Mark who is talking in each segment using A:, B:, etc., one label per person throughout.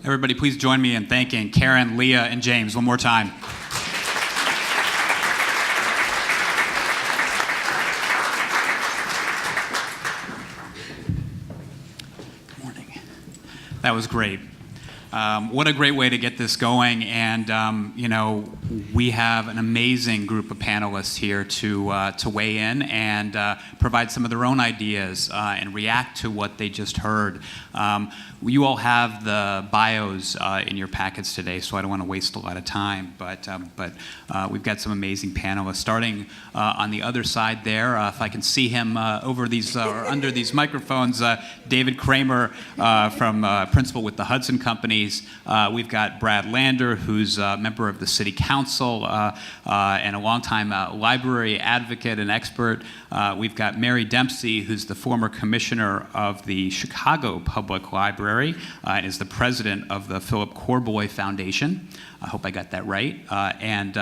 A: Everybody, please join me in thanking Karen, Leah, and James one more time. Good morning. That was great. What a great way to get this going, and we have an amazing group of panelists here to weigh in and provide some of their own ideas and react to what they just heard. You all have the bios in your packets today, so I don't want to waste a lot of time, but we've got some amazing panelists. Starting on the other side there, if I can see him over these or under these microphones, David Kramer from principal with the Hudson companies. We've got Brad Lander, who's a member of the City Council and a longtime library advocate and expert. We've got Mary Dempsey, who's the former commissioner of the Chicago Public Library and is the president of the Philip Corboy Foundation. I hope I got that right. And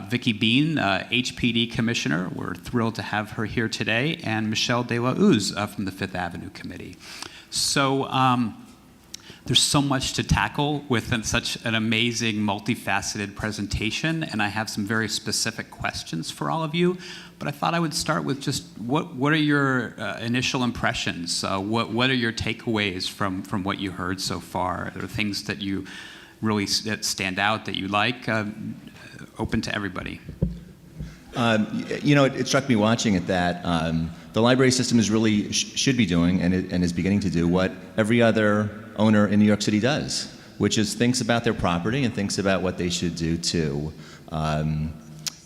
A: Vicki Bean, HPD commissioner. We're thrilled to have her here today. And Michelle De La Uz from the Fifth Avenue Committee. So there's so much to tackle with such an amazing, multifaceted presentation, and I have some very specific questions for all of you. But I thought I would start with just what are your initial impressions? What are your takeaways from what you heard so far? Are there things that you really that stand out that you like? Open to everybody.
B: It struck me watching it that the library system is really should be doing and is beginning to do what every other owner in New York City does, which is thinks about their property and thinks about what they should do to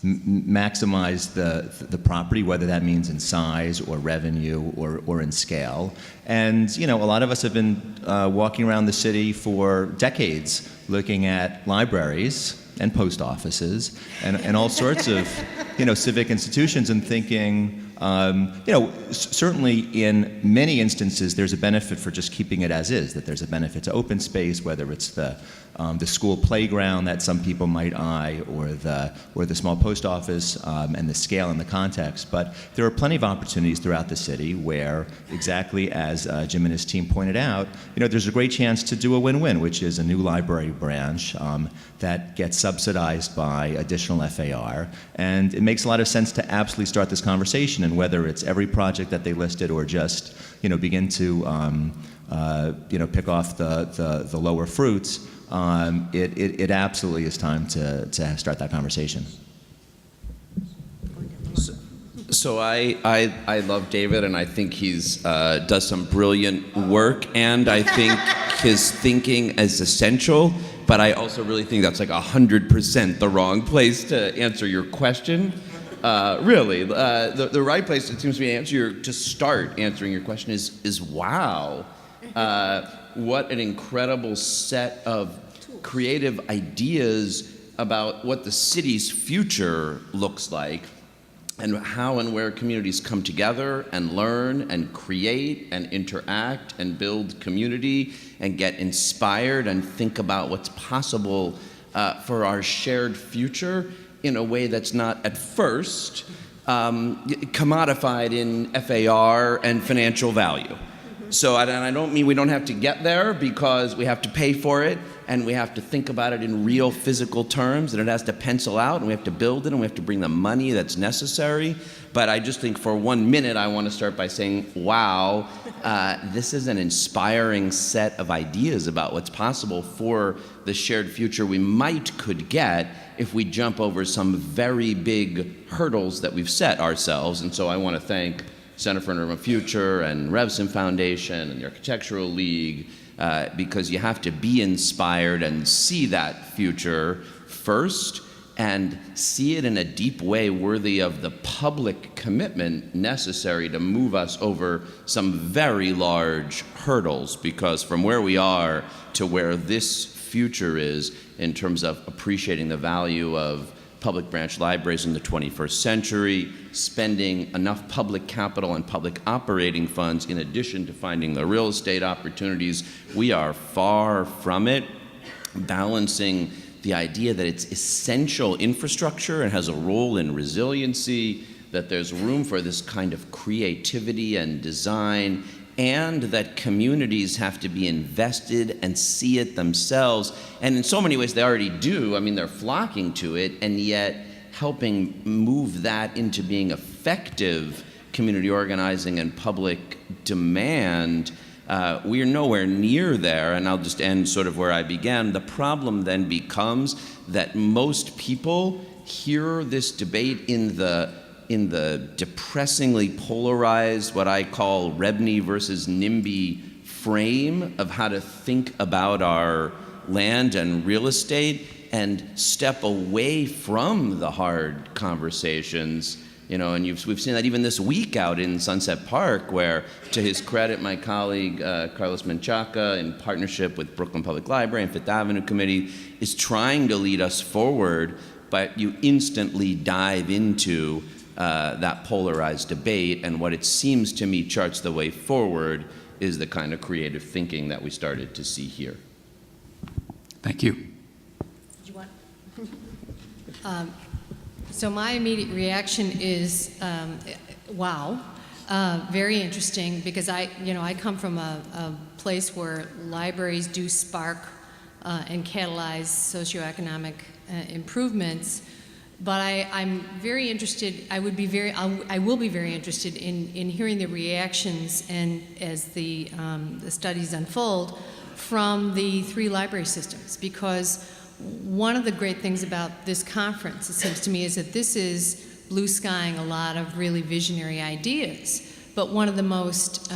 B: maximize the property, whether that means in size or revenue or in scale. And a lot of us have been walking around the city for decades looking at libraries and post offices and all sorts of civic institutions and thinking certainly in many instances there's a benefit for just keeping it as is, that there's a benefit to open space, whether it's the school playground that some people might eye or the small post office and the scale and the context. But there are plenty of opportunities throughout the city where, exactly as Jim and his team pointed out, there's a great chance to do a win-win, which is a new library branch that gets subsidized by additional FAR. And it makes a lot of sense to absolutely start this conversation, and whether it's every project that they listed or just begin to pick off the lower fruits, it absolutely is time to start that conversation.
C: So I love David, and I think he's does some brilliant work, and I think his thinking is essential, but I also really think that's like 100% the wrong place to answer your question. Really, the right place, it seems to me, to start answering your question is wow. What an incredible set of creative ideas about what the city's future looks like, and how and where communities come together and learn and create and interact and build community and get inspired and think about what's possible for our shared future in a way that's not at first commodified in FAR and financial value. So, and I don't mean we don't have to get there, because we have to pay for it, and we have to think about it in real physical terms, and it has to pencil out, and we have to build it, and we have to bring the money that's necessary. But I just think for 1 minute, I want to start by saying, wow, this is an inspiring set of ideas about what's possible for the shared future we could get if we jump over some very big hurdles that we've set ourselves. And so I want to thank Center for an Urban Future and Revson Foundation and the Architectural League, because you have to be inspired and see that future first, and see it in a deep way worthy of the public commitment necessary to move us over some very large hurdles. Because from where we are to where this future is in terms of appreciating the value of public branch libraries in the 21st century, spending enough public capital and public operating funds in addition to finding the real estate opportunities, we are far from it. Balancing the idea that it's essential infrastructure and has a role in resiliency, that there's room for this kind of creativity and design, and that communities have to be invested and see it themselves. And in so many ways they already do. I mean, they're flocking to it, and yet helping move that into being effective community organizing and public demand, we are nowhere near there. And I'll just end sort of where I began. The problem then becomes that most people hear this debate in the depressingly polarized, what I call Rebney versus NIMBY frame of how to think about our land and real estate, and step away from the hard conversations. You know, and we've seen that even this week out in Sunset Park, where, to his credit, my colleague Carlos Menchaca, in partnership with Brooklyn Public Library and Fifth Avenue Committee, is trying to lead us forward, but you instantly dive into that polarized debate, and what it seems to me charts the way forward is the kind of creative thinking that we started to see here.
A: Thank you.
D: Did you want? So my immediate reaction is, wow, very interesting, because I come from a place where libraries do spark and catalyze socioeconomic improvements. But I'm very interested. I will be very interested in hearing the reactions, and as the studies unfold, from the 3 library systems. Because one of the great things about this conference, it seems to me, is that this is blue skying a lot of really visionary ideas. But one of the most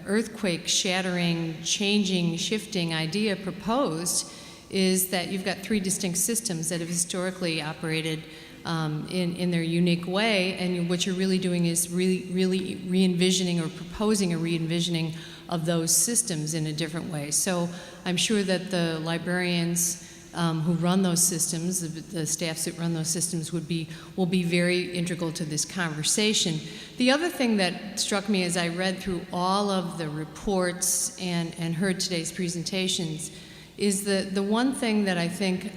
D: earthquake-shattering, changing, shifting idea proposed is that you've got 3 distinct systems that have historically operated in their unique way, and what you're really doing is really re-envisioning or proposing a re-envisioning of those systems in a different way. So I'm sure that the librarians who run those systems, the staffs that run those systems, will be very integral to this conversation. The other thing that struck me as I read through all of the reports and heard today's presentations is the one thing that I think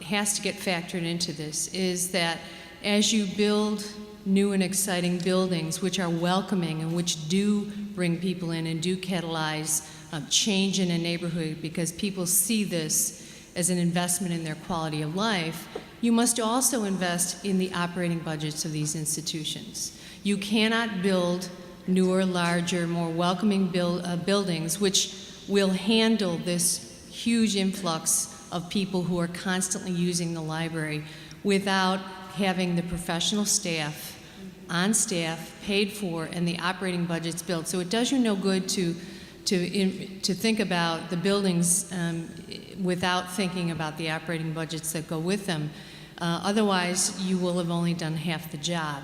D: has to get factored into this is that as you build new and exciting buildings which are welcoming and which do bring people in and do catalyze change in a neighborhood because people see this as an investment in their quality of life, you must also invest in the operating budgets of these institutions. You cannot build newer, larger, more welcoming buildings which will handle this huge influx of people who are constantly using the library without having the professional staff on staff, paid for, and the operating budgets built. So it does you no good to think about the buildings without thinking about the operating budgets that go with them. Otherwise, you will have only done half the job.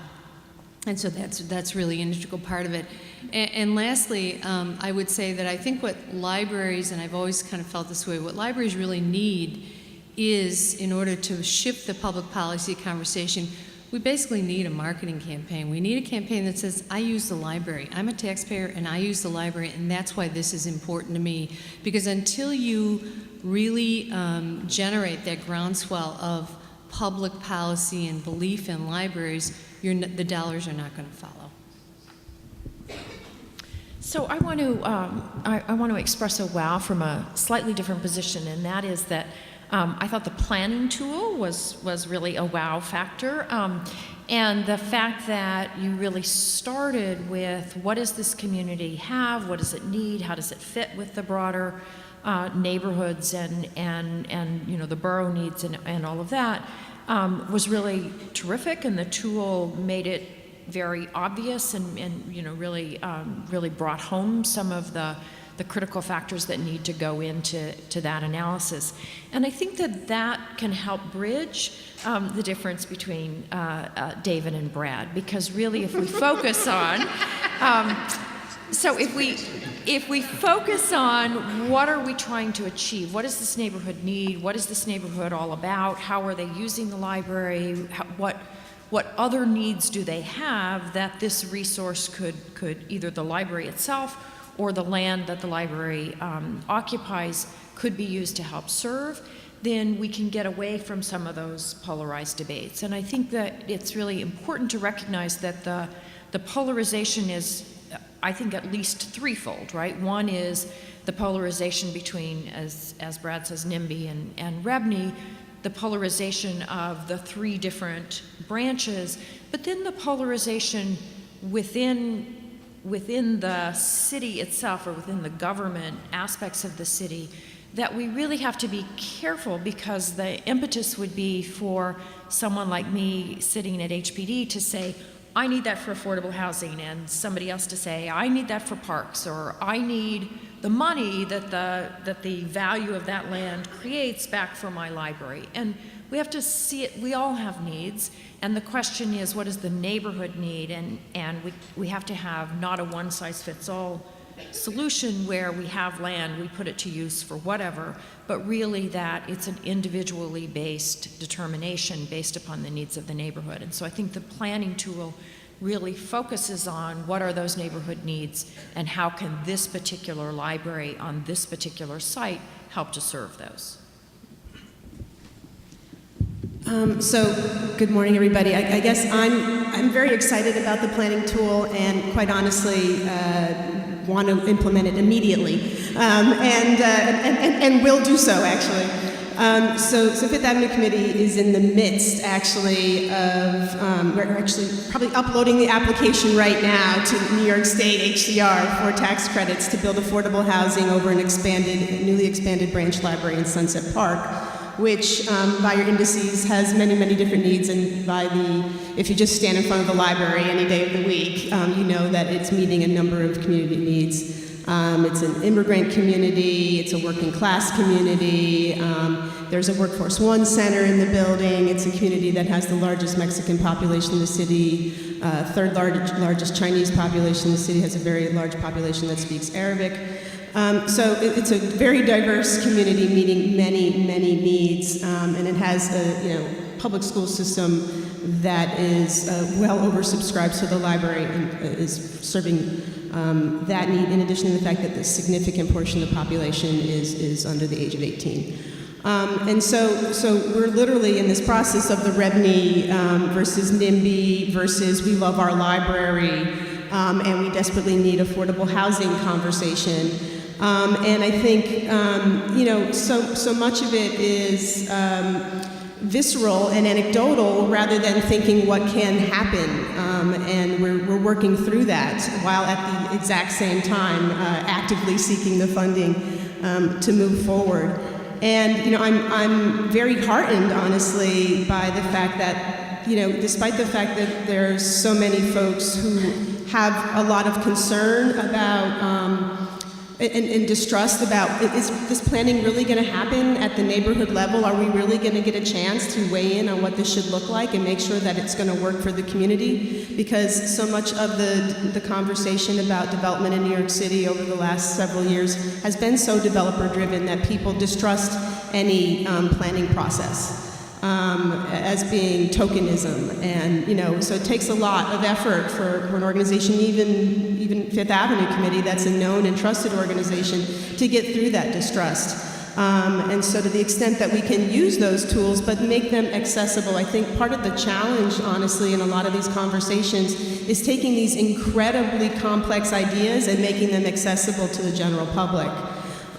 D: And so that's really an integral part of it. And lastly, I would say that I think what libraries, and I've always kind of felt this way, what libraries really need is, in order to shift the public policy conversation, we basically need a marketing campaign. We need a campaign that says, I use the library. I'm a taxpayer and I use the library, and that's why this is important to me. Because until you really generate that groundswell of public policy and belief in libraries, the dollars are not going to follow.
E: So I want to express a wow from a slightly different position, and that is that I thought the planning tool was really a wow factor, and the fact that you really started with what does this community have, what does it need, how does it fit with the broader neighborhoods and you know the borough needs and all of that was really terrific, and the tool made it very obvious and you know really brought home some of the critical factors that need to go into that analysis. And I think that can help bridge the difference between David and Brad, because really if we focus on if we focus on what are we trying to achieve, what does this neighborhood need, what is this neighborhood all about, how are they using the library, what other needs do they have that this resource could either the library itself or the land that the library occupies could be used to help serve, then we can get away from some of those polarized debates. And I think that it's really important to recognize that the polarization is I think, at least threefold, right? One is the polarization between, as Brad says, NIMBY and REBNY, the polarization of the three different branches, but then the polarization within the city itself, or within the government aspects of the city, that we really have to be careful, because the impetus would be for someone like me sitting at HPD to say, I need that for affordable housing, and somebody else to say, I need that for parks, or I need the money that the value of that land creates back for my library. And we have to see it, we all have needs, and the question is, what does the neighborhood need? And we have to have not a one-size-fits-all solution where we have land, we put it to use for whatever, but really that it's an individually based determination based upon the needs of the neighborhood. And so I think the planning tool really focuses on what are those neighborhood needs and how can this particular library on this particular site help to serve those.
F: So, good morning, everybody. I guess I'm very excited about the planning tool, and quite honestly, want to implement it immediately, and will do so, actually. So Fifth Avenue Committee is in the midst, actually, of, we're actually probably uploading the application right now to New York State HCR for tax credits to build affordable housing over an newly expanded branch library in Sunset Park, which, by your indices, has many, many different needs, and if you just stand in front of the library any day of the week, you know that it's meeting a number of community needs. It's an immigrant community, it's a working class community, there's a Workforce One center in the building, it's a community that has the largest Mexican population in the city, third largest Chinese population in the city, has a very large population that speaks Arabic. So it's a very diverse community meeting many, many needs, and it has a public school system that is well oversubscribed, so the library is serving that need, in addition to the fact that the significant portion of the population is under the age of 18. And so we're literally in this process of the REBNY versus NIMBY versus We Love Our Library, and we desperately need affordable housing conversation. And I think, so much of it is visceral and anecdotal rather than thinking what can happen. And we're working through that while at the exact same time actively seeking the funding to move forward. And, I'm very heartened, honestly, by the fact that, despite the fact that there's so many folks who have a lot of concern about and distrust about, is this planning really going to happen at the neighborhood level? Are we really going to get a chance to weigh in on what this should look like and make sure that it's going to work for the community? Because so much of the conversation about development in New York City over the last several years has been so developer-driven that people distrust any planning process as being tokenism. And, so it takes a lot of effort for an organization, even Fifth Avenue Committee, that's a known and trusted organization, to get through that distrust. And so to the extent that we can use those tools but make them accessible, I think part of the challenge, honestly, in a lot of these conversations is taking these incredibly complex ideas and making them accessible to the general public.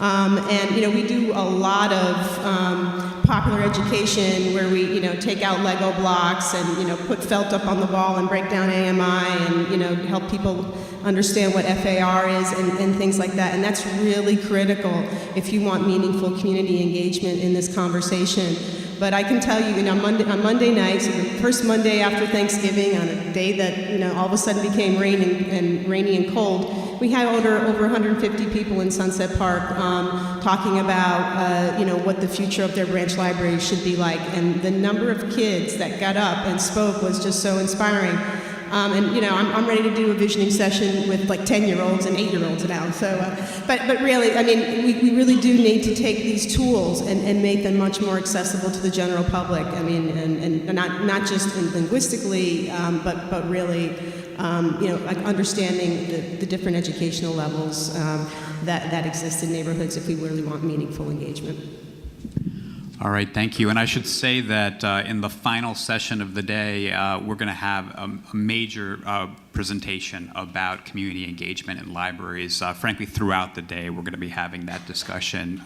F: And we do a lot of popular education where we take out Lego blocks and put felt up on the wall and break down AMI and help people understand what FAR is and things like that. And that's really critical if you want meaningful community engagement in this conversation. But I can tell you, on Monday night, so the first Monday after Thanksgiving, on a day that all of a sudden became rainy and cold, we had over 150 people in Sunset Park talking about what the future of their branch library should be like, and the number of kids that got up and spoke was just so inspiring. I'm ready to do a visioning session with like 10-year-olds and 8-year-olds now. So, but really, we really do need to take these tools and make them much more accessible to the general public. And not just linguistically, but really, understanding the different educational levels that exist in neighborhoods if we really want meaningful engagement.
A: All right, thank you. And I should say that in the final session of the day, we're going to have a major presentation about community engagement in libraries. Frankly, throughout the day, we're going to be having that discussion.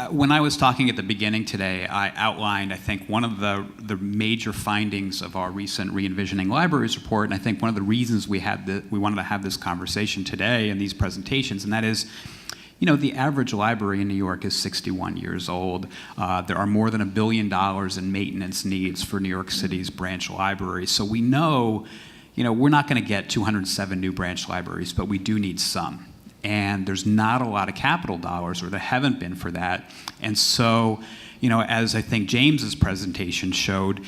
A: When I was talking at the beginning today, I outlined, I think, one of the major findings of our recent Re-envisioning Libraries report, and I think one of the reasons we wanted to have this conversation today and these presentations, and that is, the average library in New York is 61 years old. There are more than $1 billion in maintenance needs for New York City's branch libraries. So we know, we're not going to get 207 new branch libraries, but we do need some. And there's not a lot of capital dollars, or there haven't been for that. And so, as I think James's presentation showed,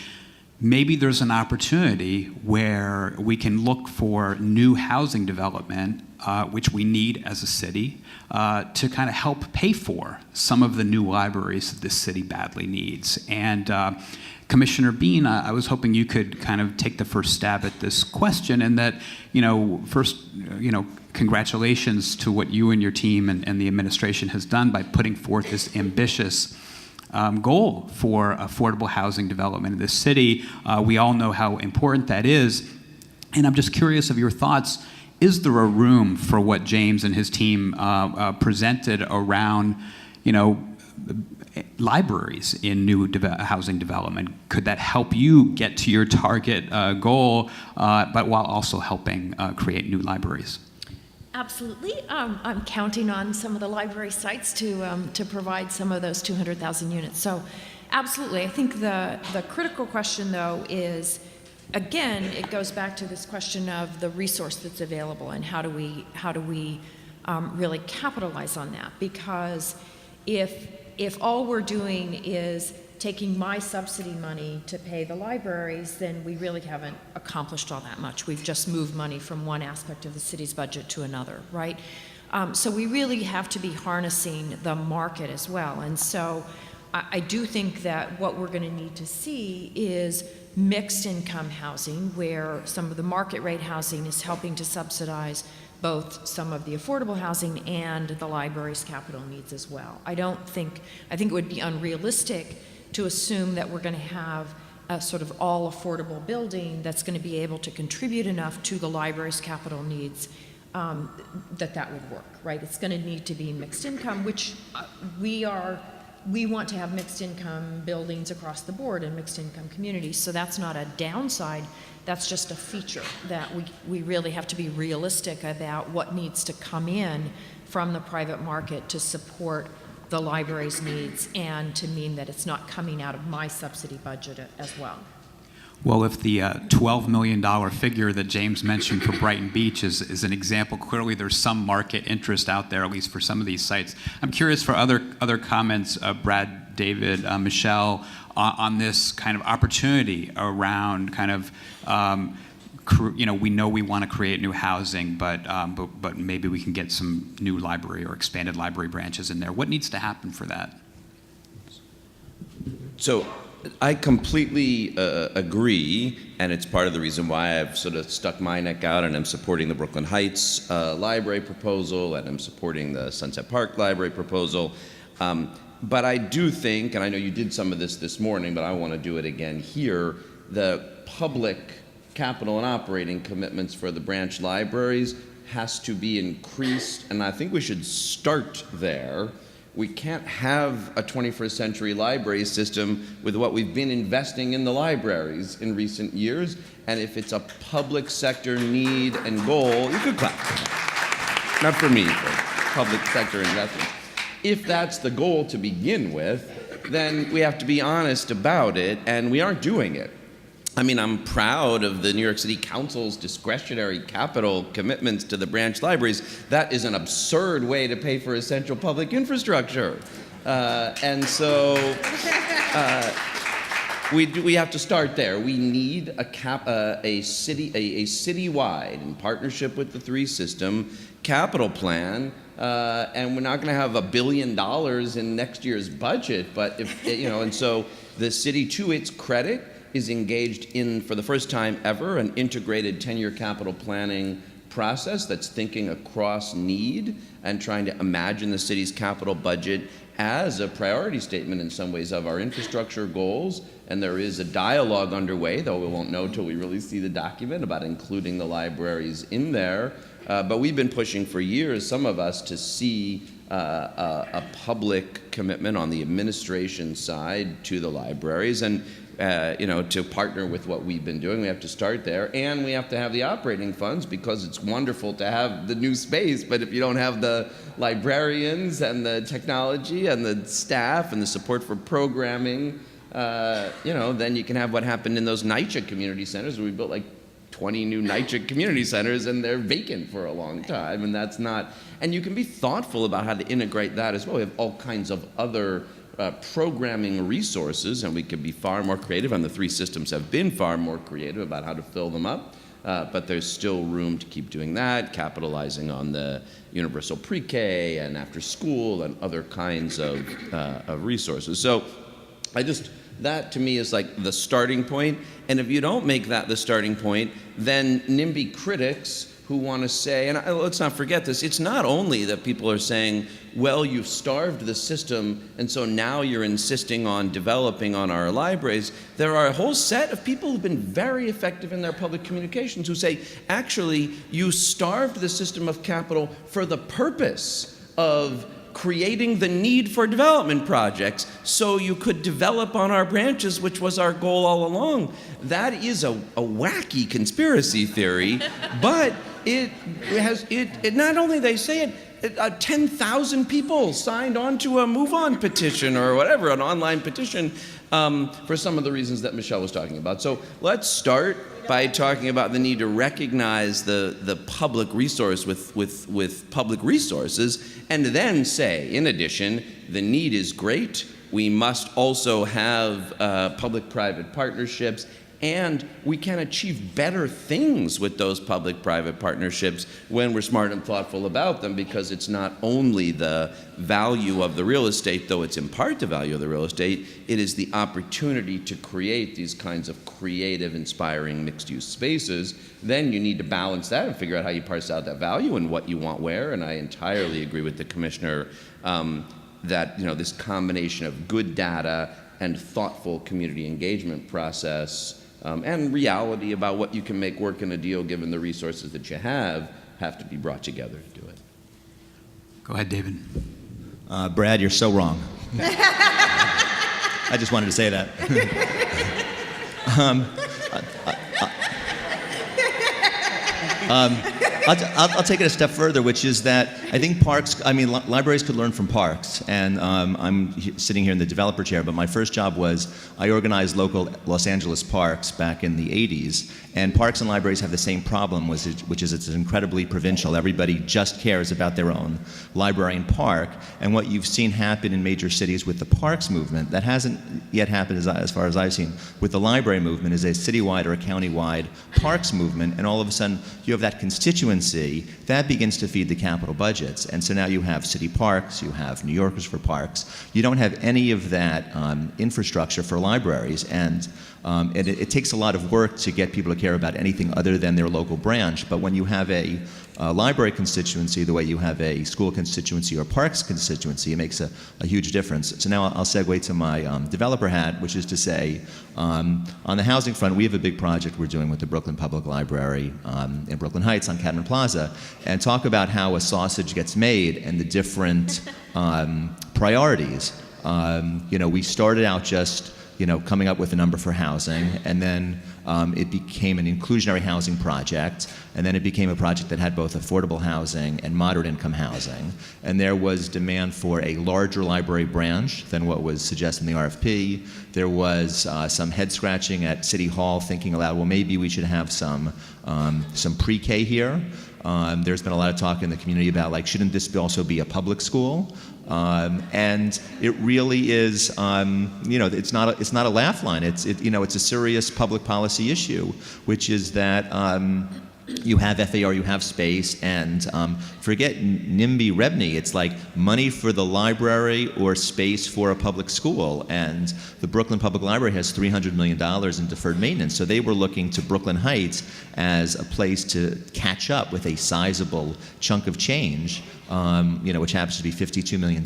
A: maybe there's an opportunity where we can look for new housing development, which we need as a city, to kind of help pay for some of the new libraries that this city badly needs. And Commissioner Bean, I was hoping you could kind of take the first stab at this question, and that, first, congratulations to what you and your team and the administration has done by putting forth this ambitious goal for affordable housing development in this city. We all know how important that is. And I'm just curious of your thoughts. Is there a room for what James and his team presented around, libraries in new housing development? Could that help you get to your target goal, but while also helping create new libraries?
E: Absolutely. I'm counting on some of the library sites to provide some of those 200,000 units. So absolutely. I think the critical question, though, is, again, it goes back to this question of the resource that's available and how do we really capitalize on that? Because if all we're doing is taking my subsidy money to pay the libraries, then we really haven't accomplished all that much. We've just moved money from one aspect of the city's budget to another, right? So we really have to be harnessing the market as well. And so I do think that what we're going to need to see is mixed income housing, where some of the market rate housing is helping to subsidize both some of the affordable housing and the library's capital needs as well. I think it would be unrealistic to assume that we're going to have a sort of all affordable building that's going to be able to contribute enough to the library's capital needs that would work, right? It's going to need to be mixed income, which we want to have mixed income buildings across the board and mixed income communities. So that's not a downside. That's just a feature that we really have to be realistic about what needs to come in from the private market to support the library's needs, and to mean that it's not coming out of my subsidy budget as well.
A: Well, if the $12 million figure that James mentioned for Brighton Beach is an example, clearly there's some market interest out there, at least for some of these sites. I'm curious for other comments, Brad, David, Michelle, on this kind of opportunity around kind of, we know we want to create new housing, but maybe we can get some new library or expanded library branches in there. What needs to happen for that?
C: So I completely agree, and it's part of the reason why I've sort of stuck my neck out and I'm supporting the Brooklyn Heights library proposal, and I'm supporting the Sunset Park library proposal. But I do think, and I know you did some of this morning, but I want to do it again here, the public capital and operating commitments for the branch libraries has to be increased, and I think we should start there. We can't have a 21st century library system with what we've been investing in the libraries in recent years, and if it's a public sector need and goal, you could clap. Not for me, but public sector investment. If that's the goal to begin with, then we have to be honest about it, and we aren't doing it. I mean, I'm proud of the New York City Council's discretionary capital commitments to the branch libraries. That is an absurd way to pay for essential public infrastructure. And so we have to start there. We need a citywide, in partnership with the three-system, capital plan. And we're not going to have $1 billion in next year's budget, but and so the city, to its credit, is engaged in, for the first time ever, an integrated 10-year capital planning process that's thinking across need and trying to imagine the city's capital budget as a priority statement in some ways of our infrastructure goals. And there is a dialogue underway, though we won't know till we really see the document, about including the libraries in there. But we've been pushing for years, some of us, to see a public commitment on the administration side to the libraries, and to partner with what we've been doing. We have to start there, and we have to have the operating funds, because it's wonderful to have the new space, but if you don't have the librarians and the technology and the staff and the support for programming, then you can have what happened in those NYCHA community centers, where we built like 20 new NYCHA community centers, and they're vacant for a long time, and that's not, and you can be thoughtful about how to integrate that as well. We have all kinds of other programming resources, and we could be far more creative, and the three systems have been far more creative about how to fill them up, but there's still room to keep doing that, capitalizing on the universal pre-K and after school and other kinds of resources. So that to me is like the starting point. And if you don't make that the starting point, then NIMBY critics who want to say, and let's not forget this, it's not only that people are saying, well, you've starved the system, and so now you're insisting on developing on our libraries. There are a whole set of people who've been very effective in their public communications who say, actually, you starved the system of capital for the purpose of creating the need for development projects so you could develop on our branches, which was our goal all along. That is a wacky conspiracy theory, but it not only they say it, 10,000 people signed on to a Move On petition or whatever, an online petition, for some of the reasons that Michelle was talking about. So let's start by talking about the need to recognize the public resource with public resources, and then say, in addition, the need is great. We must also have public-private partnerships, and we can achieve better things with those public-private partnerships when we're smart and thoughtful about them, because it's not only the value of the real estate, though it's in part the value of the real estate, it is the opportunity to create these kinds of creative, inspiring, mixed-use spaces. Then you need to balance that and figure out how you parse out that value and what you want where, and I entirely agree with the commissioner that this combination of good data and thoughtful community engagement process and reality about what you can make work in a deal given the resources that you have to be brought together to do it.
A: Go ahead, David.
B: Brad, you're so wrong. I just wanted to say that. I'll take it a step further, which is that I think libraries could learn from parks. And I'm sitting here in the developer chair, but my first job was I organized local Los Angeles parks back in the 80s. And parks and libraries have the same problem, which is it's incredibly provincial. Everybody just cares about their own library and park. And what you've seen happen in major cities with the parks movement, that hasn't yet happened as far as I've seen, with the library movement, is a citywide or a countywide parks movement. And all of a sudden, you have that constituency that begins to feed the capital budgets. And so now you have city parks, you have New Yorkers for Parks. You don't have any of that infrastructure for libraries. And it takes a lot of work to get people to care about anything other than their local branch. But when you have a library constituency the way you have a school constituency or parks constituency, it makes a huge difference. So now I'll segue to my developer hat, which is to say, on the housing front, we have a big project we're doing with the Brooklyn Public Library in Brooklyn Heights on Cadman Plaza, and talk about how a sausage gets made and the different priorities. We started out just coming up with a number for housing, and then it became an inclusionary housing project, and then it became a project that had both affordable housing and moderate income housing. And there was demand for a larger library branch than what was suggested in the RFP. There was some head scratching at City Hall, thinking aloud, well, maybe we should have some pre-K here. There's been a lot of talk in the community about, shouldn't this also be a public school? And it really is, it's not a laugh line. It's a serious public policy issue, which is that you have FAR, you have space, and forget NIMBY, REBNY. It's like money for the library or space for a public school. And the Brooklyn Public Library has $300 million in deferred maintenance. So they were looking to Brooklyn Heights as a place to catch up with a sizable chunk of change, which happens to be $52 million.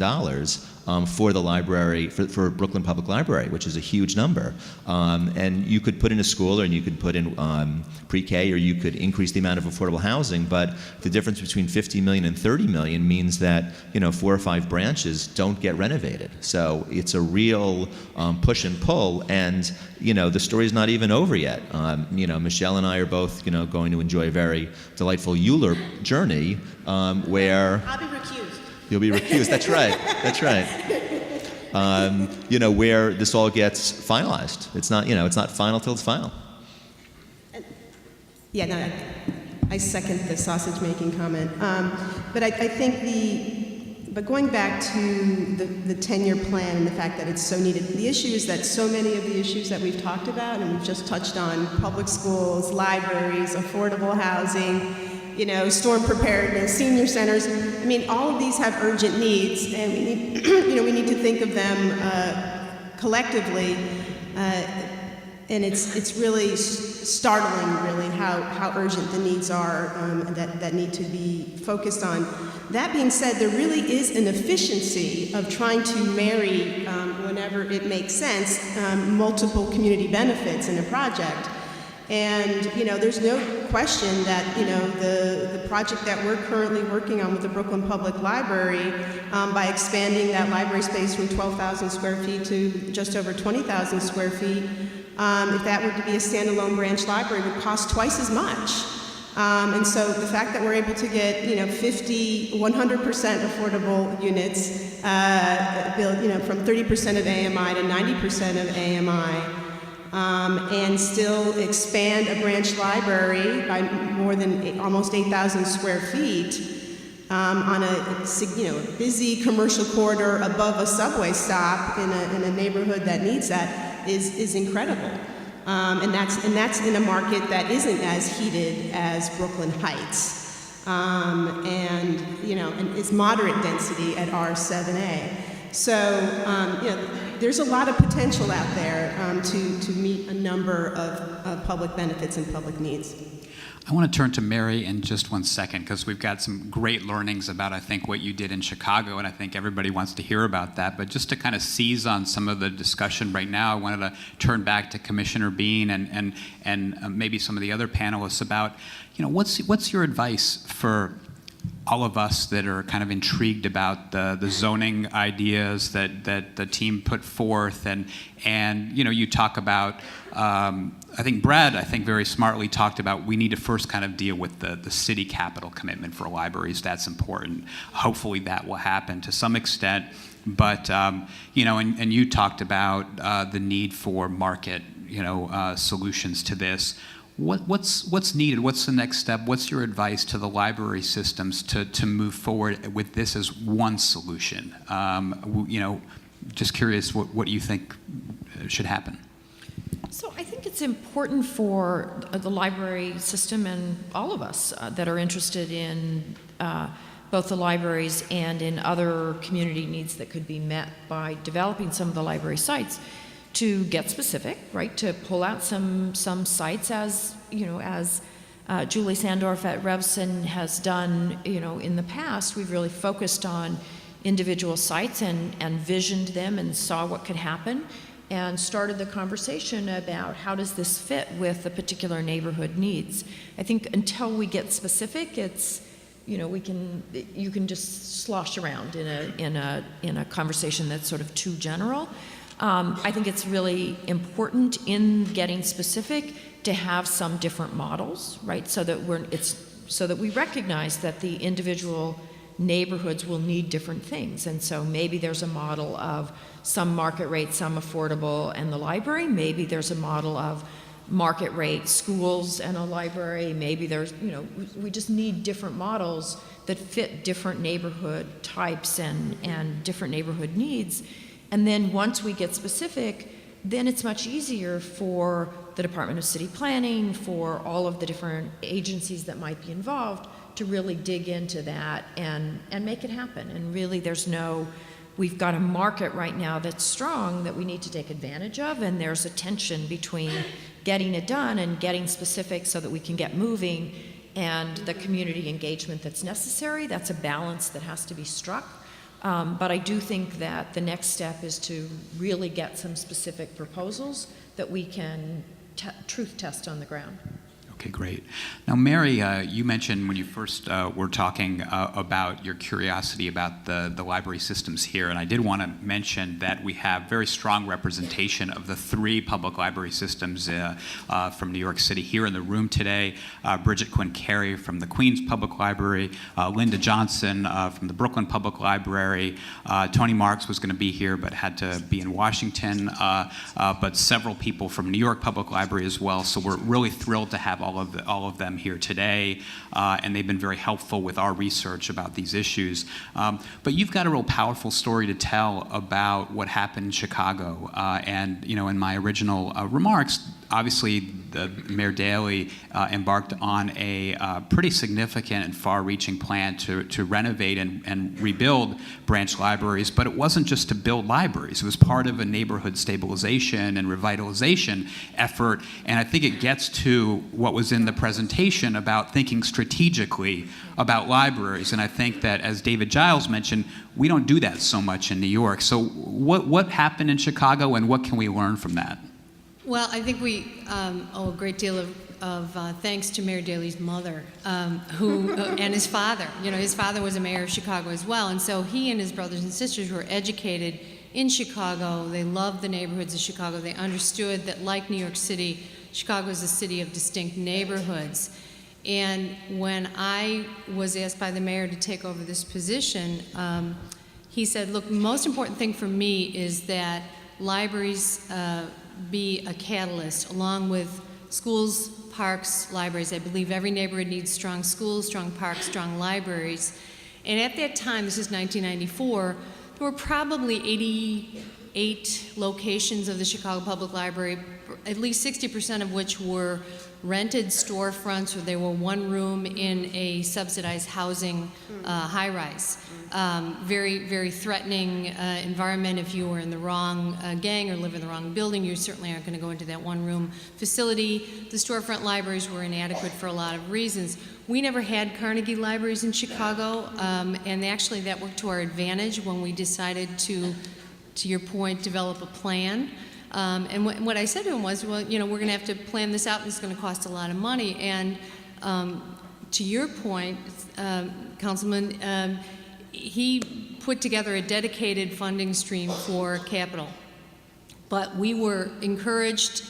B: For the library, for Brooklyn Public Library, which is a huge number. And you could put in a school, or you could put in pre-K, or you could increase the amount of affordable housing, but the difference between 50 million and 30 million means that 4 or 5 branches don't get renovated. So it's a real push and pull, and the story's not even over yet. Michelle and I are both going to enjoy a very delightful Euler journey where
F: I'll be recused.
B: You'll be recused. That's right. That's right. Where this all gets finalized. It's not final till it's final.
F: Yeah, no, I second the sausage-making comment. But I think but going back to the 10-year plan and the fact that it's so needed, the issue is that so many of the issues that we've talked about, and we've just touched on, public schools, libraries, affordable housing, storm preparedness, senior centers. I mean, all of these have urgent needs, and we need, we need to think of them collectively. And it's really startling, really, how urgent the needs are that need to be focused on. That being said, there really is an efficiency of trying to marry, whenever it makes sense, multiple community benefits in a project. And there's no question that the project that we're currently working on with the Brooklyn Public Library, by expanding that library space from 12,000 square feet to just over 20,000 square feet, if that were to be a standalone branch library, would cost twice as much. And so the fact that we're able to get 100% affordable units, built from 30% of AMI to 90% of AMI. And still expand a branch library by more than almost 8,000 square feet on a busy commercial corridor above a subway stop in a neighborhood that needs that is incredible. And that's in a market that isn't as heated as Brooklyn Heights, and it's moderate density at R7A. So there's a lot of potential out there to meet a number of public benefits and public needs.
A: I want to turn to Mary in just one second, because we've got some great learnings about, I think, what you did in Chicago, and I think everybody wants to hear about that. But just to kind of seize on some of the discussion right now, I wanted to turn back to Commissioner Bean and maybe some of the other panelists about, what's your advice for all of us that are kind of intrigued about the zoning ideas that the team put forth, and you talk about, I think Brad, very smartly talked about, we need to first kind of deal with the city capital commitment for libraries. That's important. Hopefully that will happen to some extent, but and you talked about the need for market solutions to this. What's needed? What's the next step? What's your advice to the library systems to move forward with this as one solution? Just curious what you think should happen.
E: So I think it's important for the library system and all of us that are interested in both the libraries and in other community needs that could be met by developing some of the library sites, to get specific, right? To pull out some sites, as Julie Sandorf at Revson has done, in the past. We've really focused on individual sites and visioned them and saw what could happen, and started the conversation about how does this fit with the particular neighborhood needs. I think until we get specific, it's you can just slosh around in a conversation that's sort of too general. I think it's really important in getting specific to have some different models, right? So that we recognize that the individual neighborhoods will need different things. And so maybe there's a model of some market rate, some affordable, and the library. Maybe there's a model of market rate schools and a library. Maybe there's, we just need different models that fit different neighborhood types and different neighborhood needs. And then once we get specific, then it's much easier for the Department of City Planning, for all of the different agencies that might be involved to really dig into that and make it happen. And really we've got a market right now that's strong that we need to take advantage of, and there's a tension between getting it done and getting specific so that we can get moving, and the community engagement that's necessary. That's a balance that has to be struck. But I do think that the next step is to really get some specific proposals that we can truth test on the ground.
A: Okay, great. Now, Mary, you mentioned when you first were talking about your curiosity about the library systems here, and I did want to mention that we have very strong representation of the 3 public library systems from New York City here in the room today. Bridget Quinn Carey from the Queens Public Library, Linda Johnson from the Brooklyn Public Library, Tony Marks was going to be here but had to be in Washington, but several people from New York Public Library as well, so we're really thrilled to have all of them here today, and they've been very helpful with our research about these issues. But you've got a real powerful story to tell about what happened in Chicago, and in my original remarks, obviously, Mayor Daley embarked on a pretty significant and far-reaching plan to renovate and rebuild branch libraries, but it wasn't just to build libraries. It was part of a neighborhood stabilization and revitalization effort, and I think it gets to what was in the presentation about thinking strategically about libraries, and I think that, as David Giles mentioned, we don't do that so much in New York. So what happened in Chicago, and what can we learn from that?
D: Well, I think we owe a great deal of thanks to Mayor Daley's mother, who and his father. His father was a mayor of Chicago as well, and so he and his brothers and sisters were educated in Chicago. They loved the neighborhoods of Chicago. They understood that, like New York City, Chicago is a city of distinct neighborhoods. And when I was asked by the mayor to take over this position, he said, look, the most important thing for me is that libraries be a catalyst, along with schools, parks, libraries. I believe every neighborhood needs strong schools, strong parks, strong libraries. And at that time, this is 1994, there were probably 88 locations of the Chicago Public Library, at least 60% of which were rented storefronts, or they were one room in a subsidized housing high-rise. Very, very threatening environment. If you were in the wrong gang or live in the wrong building, you certainly aren't going to go into that one-room facility. The storefront libraries were inadequate for a lot of reasons. We never had Carnegie libraries in Chicago, and actually that worked to our advantage when we decided to your point, develop a plan. And what I said to him was, well, we're going to have to plan this out, and it's going to cost a lot of money. And to your point, Councilman, he put together a dedicated funding stream for capital. But we were encouraged,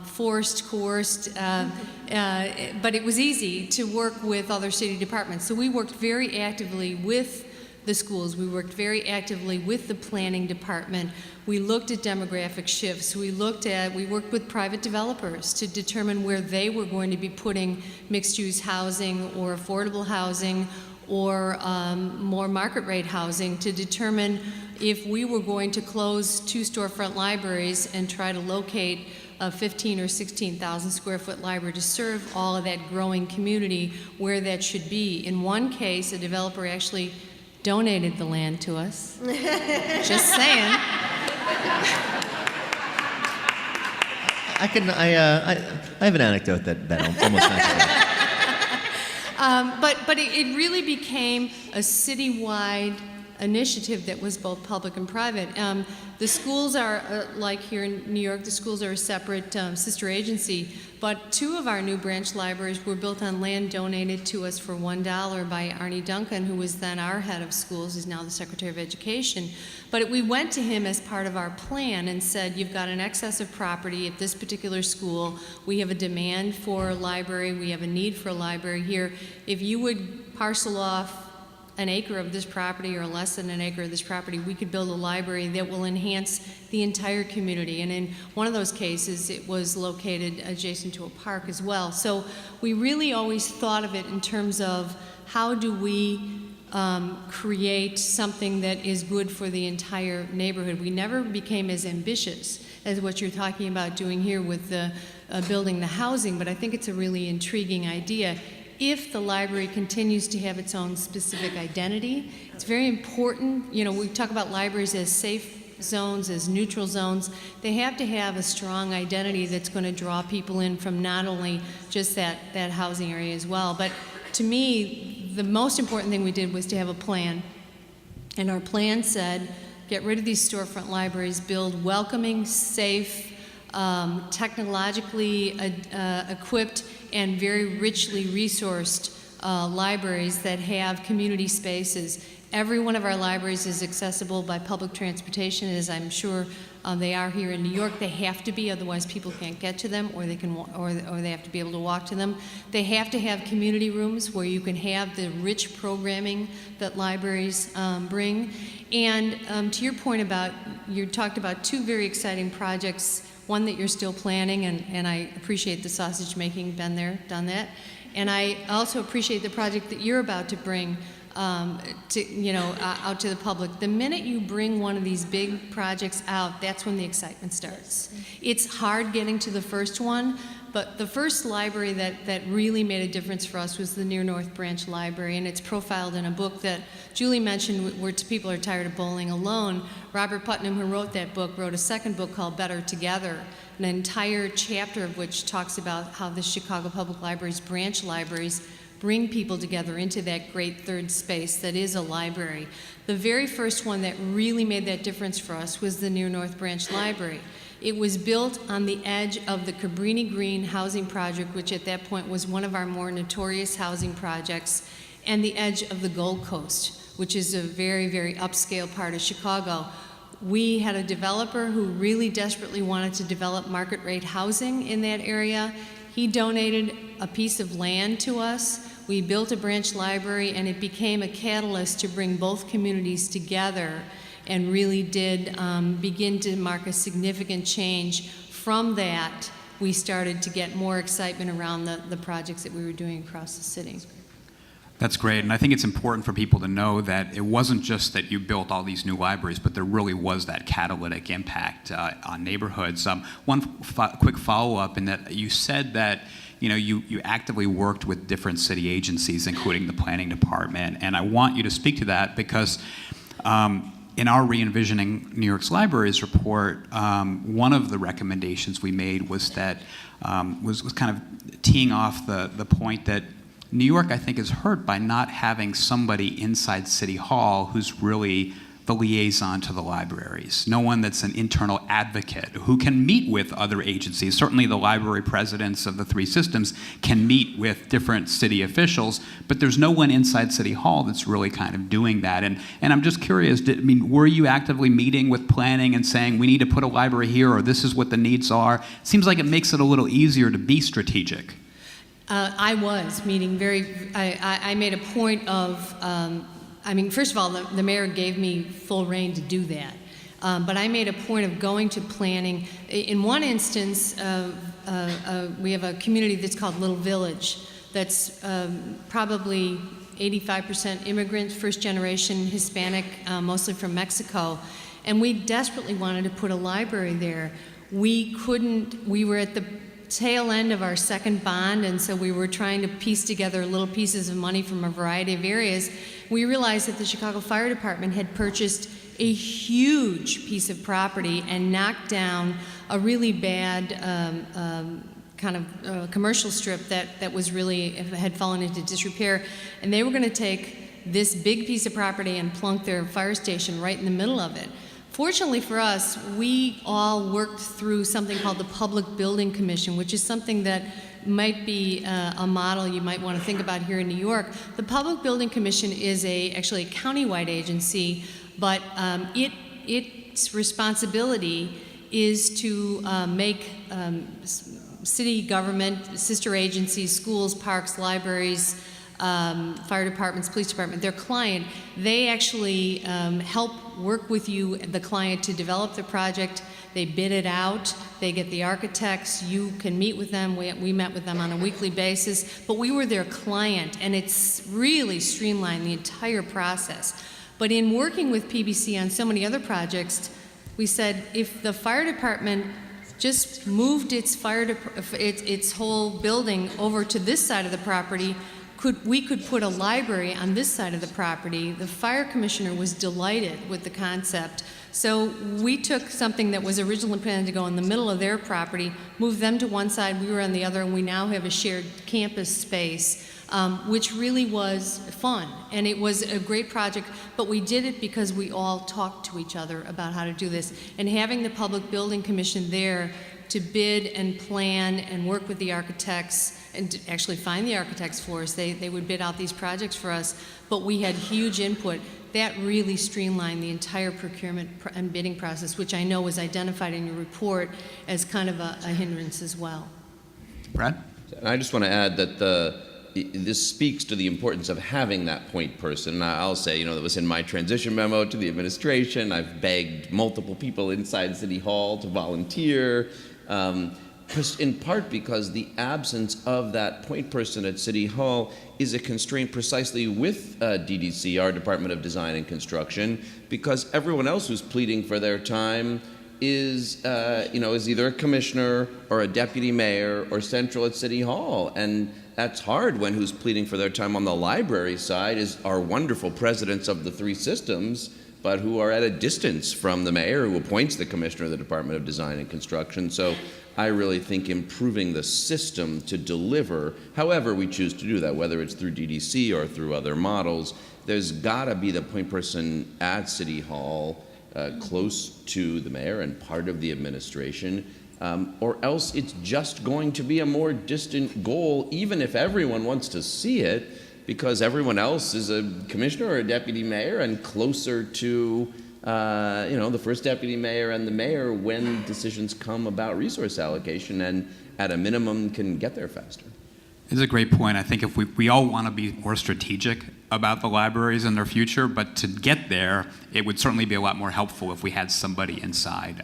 D: forced, coerced, but it was easy to work with other city departments. So we worked very actively with the schools. We worked very actively with the planning department. We looked at demographic shifts. We worked with private developers to determine where they were going to be putting mixed-use housing or affordable housing or more market rate housing, to determine if we were going to close 2 storefront libraries and try to locate a 15 or 16,000 square foot library to serve all of that growing community, where that should be. In one case, a developer actually donated the land to us. Just saying.
B: I have an anecdote that almost matches that.
D: But it really became a citywide initiative that was both public and private. The schools are, like here in New York, the schools are a separate sister agency, but 2 of our new branch libraries were built on land donated to us for $1 by Arnie Duncan, who was then our head of schools. He's now the Secretary of Education. But we went to him as part of our plan and said, you've got an excess of property at this particular school. We have a demand for a library. We have a need for a library here. If you would parcel off an acre of this property or less than an acre of this property, we could build a library that will enhance the entire community. And in one of those cases, it was located adjacent to a park as well. So we really always thought of it in terms of how do we create something that is good for the entire neighborhood. We never became as ambitious as what you're talking about doing here with the building the housing, but I think it's a really intriguing idea. If the library continues to have its own specific identity, it's very important. You know, we talk about libraries as safe zones, as neutral zones. They have to have a strong identity that's going to draw people in from not only just that housing area as well. But to me, the most important thing we did was to have a plan. And our plan said, get rid of these storefront libraries, build welcoming, safe, technologically equipped, and very richly resourced libraries that have community spaces. Every one of our libraries is accessible by public transportation, as I'm sure they are here in New York. They have to be, otherwise people can't get to them, or they can, or they have to be able to walk to them. They have to have community rooms where you can have the rich programming that libraries bring. And to your point about, you talked about two very exciting projects. One that you're still planning, and I appreciate the sausage making, been there, done that. And I also appreciate the project that you're about to bring out to the public. The minute you bring one of these big projects out, that's when the excitement starts. It's hard getting to the first one, but the first library that really made a difference for us was the Near North Branch Library, and it's profiled in a book that Julie mentioned, where People Are Tired of Bowling Alone. Robert Putnam, who wrote that book, wrote a second book called Better Together, an entire chapter of which talks about how the Chicago Public Library's branch libraries bring people together into that great third space that is a library. The very first one that really made that difference for us was the Near North Branch Library. It was built on the edge of the Cabrini Green housing project, which at that point was one of our more notorious housing projects, and the edge of the Gold Coast, which is a very, very upscale part of Chicago. We had a developer who really desperately wanted to develop market rate housing in that area. He donated a piece of land to us. We built a branch library, and it became a catalyst to bring both communities together, and really did begin to mark a significant change. From that, we started to get more excitement around the projects that we were doing across the city.
A: That's great, and I think it's important for people to know that it wasn't just that you built all these new libraries, but there really was that catalytic impact on neighborhoods. One quick follow-up in that you said that you actively worked with different city agencies, including the planning department, and I want you to speak to that because in our Re-envisioning New York's Libraries report, one of the recommendations we made was that was kind of teeing off the point that New York, I think, is hurt by not having somebody inside City Hall who's really the liaison to the libraries. No one that's an internal advocate who can meet with other agencies. Certainly the library presidents of the three systems can meet with different city officials, but there's no one inside City Hall that's really kind of doing that. And I'm just curious, were you actively meeting with planning and saying, we need to put a library here, or this is what the needs are? It seems like it makes it a little easier to be strategic.
D: I was meeting I made a point of, first of all, the mayor gave me full rein to do that. But I made a point of going to planning. In one instance, we have a community that's called Little Village that's probably 85% immigrants, first generation Hispanic, mostly from Mexico. And we desperately wanted to put a library there. We were at the tail end of our second bond, and so we were trying to piece together little pieces of money from a variety of areas. We realized that the Chicago Fire Department had purchased a huge piece of property and knocked down a really bad commercial strip that was really had fallen into disrepair, and they were going to take this big piece of property and plunk their fire station right in the middle of it. Fortunately for us, we all worked through something called the Public Building Commission, which is something that might be a model you might want to think about here in New York. The Public Building Commission is actually a countywide agency, but its responsibility is to make city government, sister agencies, schools, parks, libraries, fire departments, police department, their client, they actually help work with you, the client, to develop the project. They bid it out, they get the architects, you can meet with them. We met with them on a weekly basis, but we were their client, and it's really streamlined the entire process. But in working with PBC on so many other projects, We said if the fire department just moved its its whole building over to this side of the property, we could put a library on this side of the property. The fire commissioner was delighted with the concept. So we took something that was originally planned to go in the middle of their property, moved them to one side, we were on the other, and we now have a shared campus space, which really was fun. And it was a great project, but we did it because we all talked to each other about how to do this. And having the Public Building Commission there to bid and plan and work with the architects and to actually find the architects for us. They would bid out these projects for us, but we had huge input. That really streamlined the entire procurement and bidding process, which I know was identified in your report as kind of a hindrance as well.
A: Brad?
C: And I just want to add that this speaks to the importance of having that point person. And I'll say, that was in my transition memo to the administration. I've begged multiple people inside City Hall to volunteer, in part because the absence of that point person at City Hall is a constraint precisely with DDC, our Department of Design and Construction, because everyone else who's pleading for their time is either a commissioner or a deputy mayor or central at City Hall. And that's hard when who's pleading for their time on the library side is our wonderful presidents of the three systems, but who are at a distance from the mayor who appoints the commissioner of the Department of Design and Construction. So I really think improving the system to deliver, however we choose to do that, whether it's through DDC or through other models, there's got to be the point person at City Hall, close to the mayor and part of the administration, or else it's just going to be a more distant goal, even if everyone wants to see it, because everyone else is a commissioner or a deputy mayor and closer to the first deputy mayor and the mayor when decisions come about resource allocation, and at a minimum can get there faster.
A: It's a great point. I think if we all want to be more strategic about the libraries and their future, but to get there, it would certainly be a lot more helpful if we had somebody inside.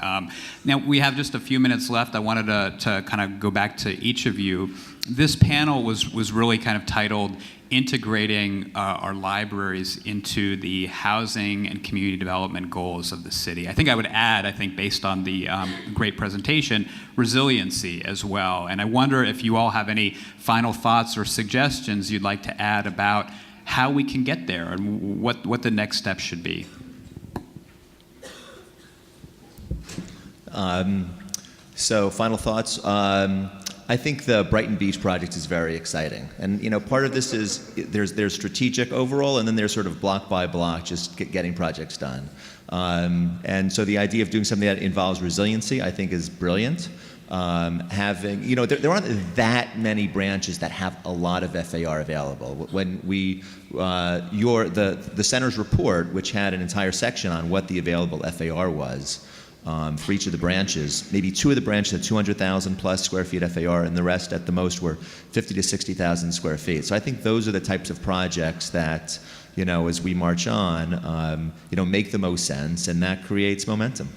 A: Now, we have just a few minutes left. I wanted to kind of go back to each of you. This panel was really kind of titled Integrating our libraries into the housing and community development goals of the city. I think I would add, based on the great presentation, resiliency as well. And I wonder if you all have any final thoughts or suggestions you'd like to add about how we can get there and what the next step should be.
B: So final thoughts. I think the Brighton Beach project is very exciting, and part of this is there's strategic overall, and then there's sort of block by block, just getting projects done. And so the idea of doing something that involves resiliency, I think, is brilliant. Having there aren't that many branches that have a lot of FAR available. When we the center's report, which had an entire section on what the available FAR was. For each of the branches, maybe two of the branches had 200,000 plus square feet FAR, and the rest at the most were 50 to 60,000 square feet. So I think those are the types of projects that, as we march on, make the most sense, and that creates momentum.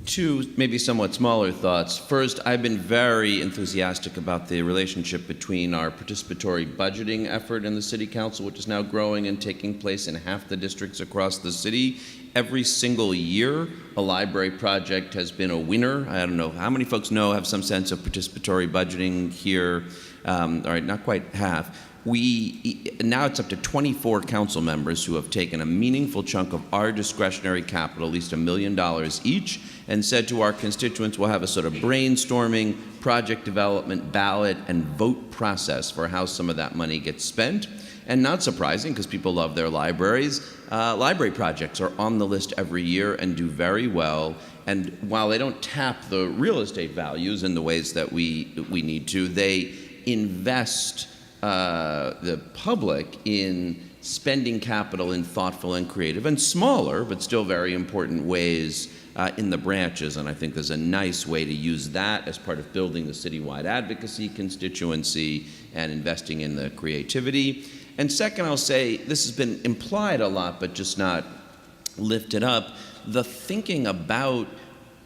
C: Two maybe somewhat smaller thoughts. First, I've been very enthusiastic about the relationship between our participatory budgeting effort in the City Council, which is now growing and taking place in half the districts across the city. Every single year, a library project has been a winner. I don't know how many folks have some sense of participatory budgeting here. All right, not quite half. Now it's up to 24 council members who have taken a meaningful chunk of our discretionary capital, at least $1 million each, and said to our constituents, we'll have a sort of brainstorming, project development, ballot, and vote process for how some of that money gets spent. And not surprising, because people love their libraries, library projects are on the list every year and do very well. And while they don't tap the real estate values in the ways that we need to, they invest the public in spending capital in thoughtful and creative and smaller, but still very important ways in the branches. And I think there's a nice way to use that as part of building the citywide advocacy constituency and investing in the creativity. And second, I'll say, this has been implied a lot, but just not lifted up, the thinking about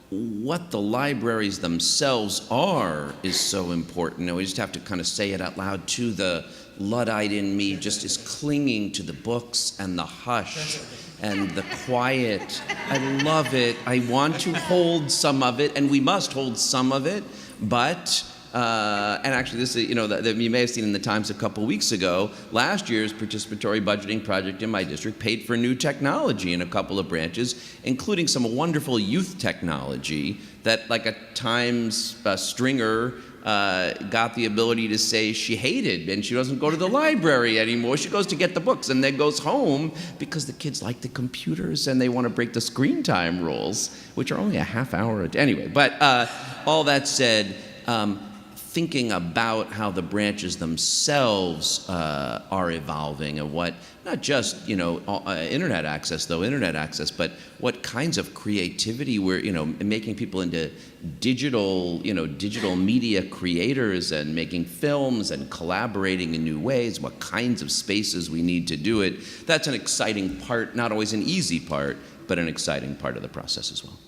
C: what the libraries themselves are is so important. And we just have to kind of say it out loud to the Luddite in me just is clinging to the books and the hush and the quiet. I love it. I want to hold some of it, and we must hold some of it, but and actually, this is, you may have seen in the Times a couple weeks ago, last year's participatory budgeting project in my district paid for new technology in a couple of branches, including some wonderful youth technology that, like a Times stringer, got the ability to say she hated, and she doesn't go to the library anymore. She goes to get the books and then goes home because the kids like the computers and they want to break the screen time rules, which are only a half hour a day. Anyway, but all that said, thinking about how the branches themselves are evolving, and what, not just internet access, but what kinds of creativity we're making people into digital media creators, and making films and collaborating in new ways, what kinds of spaces we need to do it. That's an exciting part, not always an easy part, but an exciting part of the process as well.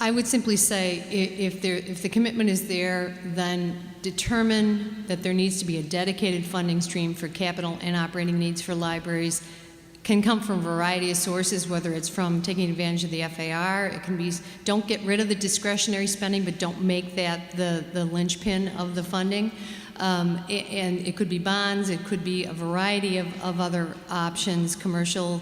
D: I would simply say, if the commitment is there, then determine that there needs to be a dedicated funding stream for capital and operating needs for libraries. Can come from a variety of sources, whether it's from taking advantage of the FAR. It can be, don't get rid of the discretionary spending, but don't make that the linchpin of the funding. And it could be bonds, it could be a variety of other options, commercial,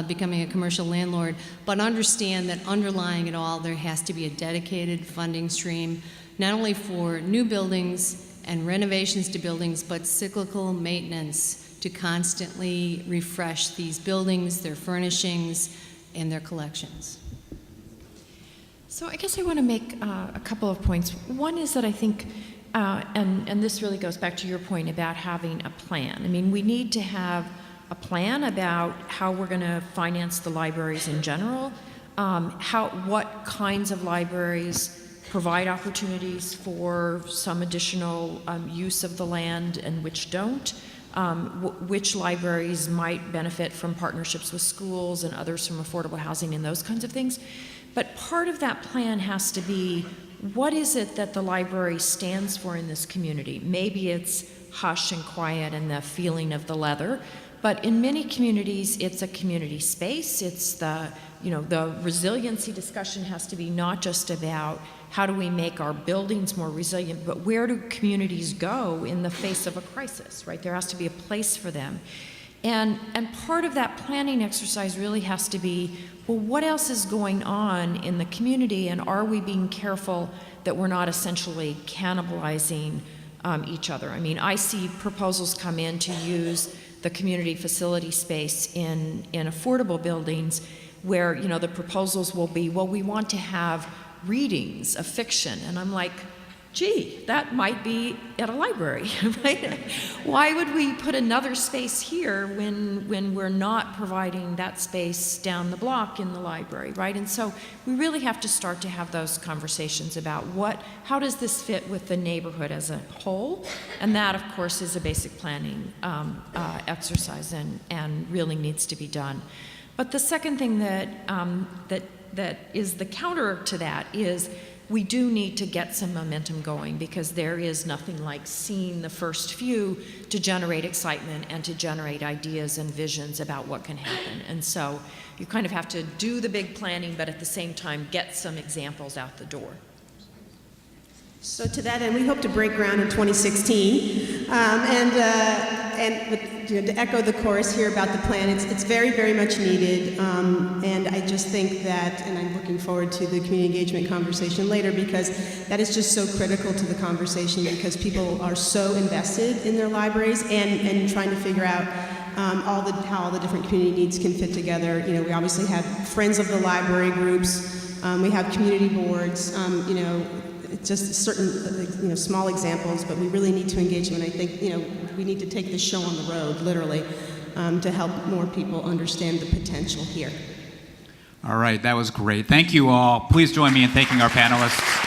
D: becoming a commercial landlord, but understand that underlying it all, there has to be a dedicated funding stream, not only for new buildings and renovations to buildings, but cyclical maintenance to constantly refresh these buildings, their furnishings, and their collections.
E: So I guess I want to make a couple of points. One is that I think, and this really goes back to your point about having a plan. I mean, we need to have a plan about how we're going to finance the libraries in general, what kinds of libraries provide opportunities for some additional use of the land and which don't, which libraries might benefit from partnerships with schools and others from affordable housing and those kinds of things. But part of that plan has to be, what is it that the library stands for in this community? Maybe it's hush and quiet and the feeling of the leather. But in many communities, it's a community space. It's the resiliency discussion has to be not just about how do we make our buildings more resilient, but where do communities go in the face of a crisis, right? There has to be a place for them. And part of that planning exercise really has to be, well, what else is going on in the community, and are we being careful that we're not essentially cannibalizing each other? I mean, I see proposals come in to use the community facility space in affordable buildings where, the proposals will be, well, we want to have readings of fiction. And I'm like, gee, that might be at a library, right? Why would we put another space here when we're not providing that space down the block in the library, right? And so we really have to start to have those conversations about how does this fit with the neighborhood as a whole? And that, of course, is a basic planning exercise and really needs to be done. But the second thing that is the counter to that is, we do need to get some momentum going, because there is nothing like seeing the first few to generate excitement and to generate ideas and visions about what can happen. And so you kind of have to do the big planning, but at the same time get some examples out the door.
F: So to that end, we hope to break ground in 2016, to echo the chorus here about the plan, it's very, very much needed, and I just think that, and I'm looking forward to the community engagement conversation later, because that is just so critical to the conversation, because people are so invested in their libraries and trying to figure out how all the different community needs can fit together. We obviously have friends of the library groups, we have community boards, just certain, small examples, but we really need to engage them. And I think, we need to take this show on the road, literally, to help more people understand the potential here.
A: All right, that was great. Thank you all. Please join me in thanking our panelists.